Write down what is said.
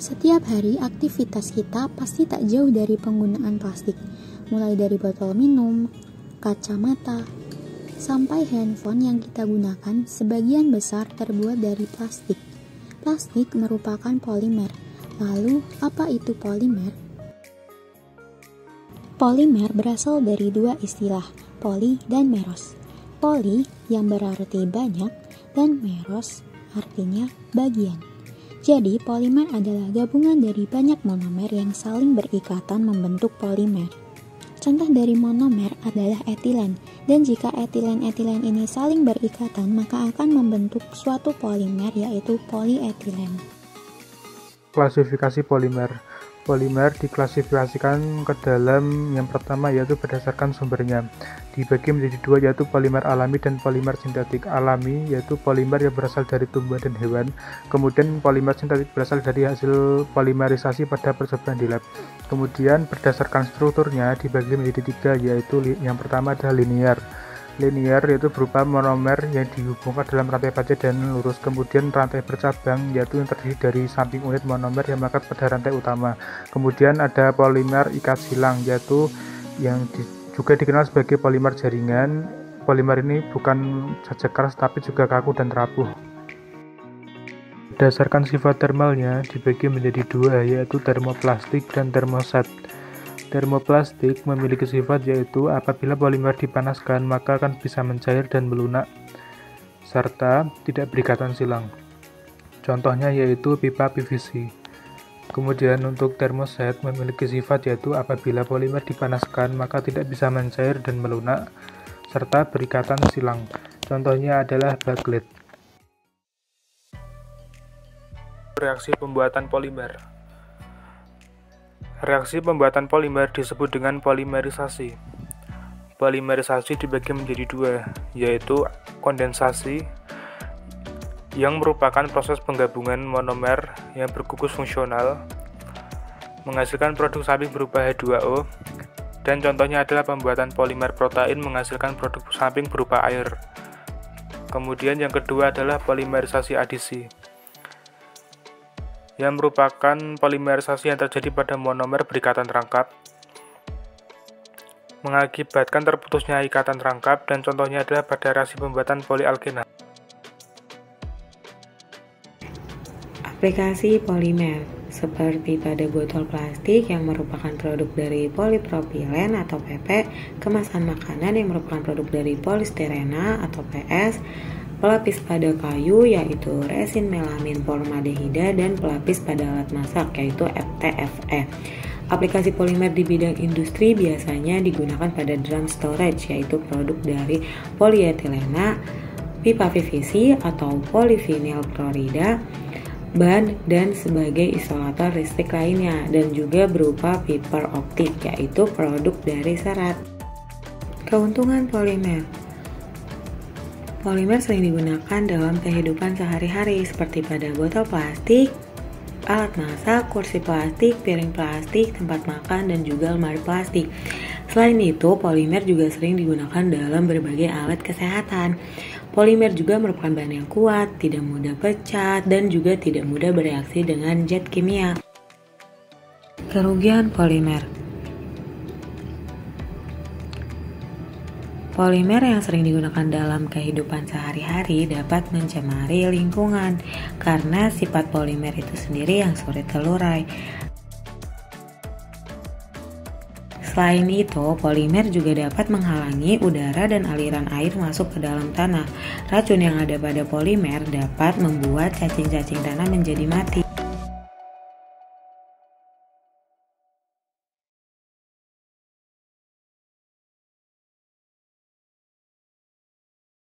Setiap hari aktivitas kita pasti tak jauh dari penggunaan plastik, mulai dari botol minum, kacamata, sampai handphone yang kita gunakan sebagian besar terbuat dari plastik. Plastik merupakan polimer. Lalu, apa itu polimer? Polimer berasal dari dua istilah, poli dan meros. Poli yang berarti banyak dan meros artinya bagian. Jadi, polimer adalah gabungan dari banyak monomer yang saling berikatan membentuk polimer. Contoh dari monomer adalah etilen, dan jika etilen-etilen ini saling berikatan, maka akan membentuk suatu polimer, yaitu polietilen. Klasifikasi polimer. Polimer diklasifikasikan ke dalam yang pertama yaitu berdasarkan sumbernya. Dibagi menjadi dua yaitu polimer alami dan polimer sintetik. Alami yaitu polimer yang berasal dari tumbuhan dan hewan. Kemudian polimer sintetik berasal dari hasil polimerisasi pada percobaan di lab. Kemudian berdasarkan strukturnya dibagi menjadi tiga yaitu yang pertama adalah linear. Linear yaitu berupa monomer yang dihubungkan dalam rantai panjang dan lurus. Kemudian rantai bercabang yaitu yang terdiri dari samping unit monomer yang melekat pada rantai utama. Kemudian ada polimer ikat silang yaitu yang juga dikenal sebagai polimer jaringan. Polimer ini bukan saja keras tapi juga kaku dan rapuh. Berdasarkan sifat thermalnya dibagi menjadi dua yaitu termoplastik dan termostat. Termoplastik memiliki sifat yaitu apabila polimer dipanaskan maka akan bisa mencair dan melunak serta tidak berikatan silang. Contohnya yaitu pipa PVC. Kemudian untuk termostat memiliki sifat yaitu apabila polimer dipanaskan maka tidak bisa mencair dan melunak serta berikatan silang. Contohnya adalah backlit. Reaksi pembuatan polimer. Reaksi pembuatan polimer disebut dengan polimerisasi. Polimerisasi dibagi menjadi dua, yaitu kondensasi yang merupakan proses penggabungan monomer yang bergugus fungsional menghasilkan produk samping berupa H2O, dan contohnya adalah pembuatan polimer protein menghasilkan produk samping berupa air. Kemudian yang kedua adalah polimerisasi adisi, yang merupakan polimerisasi yang terjadi pada monomer berikatan rangkap, mengakibatkan terputusnya ikatan rangkap, dan contohnya adalah pada reaksi pembuatan polialkena. Aplikasi polimer seperti pada botol plastik yang merupakan produk dari polipropilen atau PP, kemasan makanan yang merupakan produk dari polistirena atau PS, pelapis pada kayu yaitu resin melamin formaldehida, dan pelapis pada alat masak yaitu FTFE. Aplikasi polimer di bidang industri biasanya digunakan pada drum storage yaitu produk dari polietilena, pipa PVC atau polyvinyl klorida, ban, dan sebagai isolator listrik lainnya, dan juga berupa fiber optik yaitu produk dari serat. Keuntungan polimer. Polimer sering digunakan dalam kehidupan sehari-hari seperti pada botol plastik, alat masak, kursi plastik, piring plastik, tempat makan, dan juga lemari plastik. Selain itu, polimer juga sering digunakan dalam berbagai alat kesehatan. Polimer juga merupakan bahan yang kuat, tidak mudah pecah, dan juga tidak mudah bereaksi dengan zat kimia. Kerugian polimer. Polimer yang sering digunakan dalam kehidupan sehari-hari dapat mencemari lingkungan karena sifat polimer itu sendiri yang sulit terurai. Selain itu, polimer juga dapat menghalangi udara dan aliran air masuk ke dalam tanah. Racun yang ada pada polimer dapat membuat cacing-cacing tanah menjadi mati.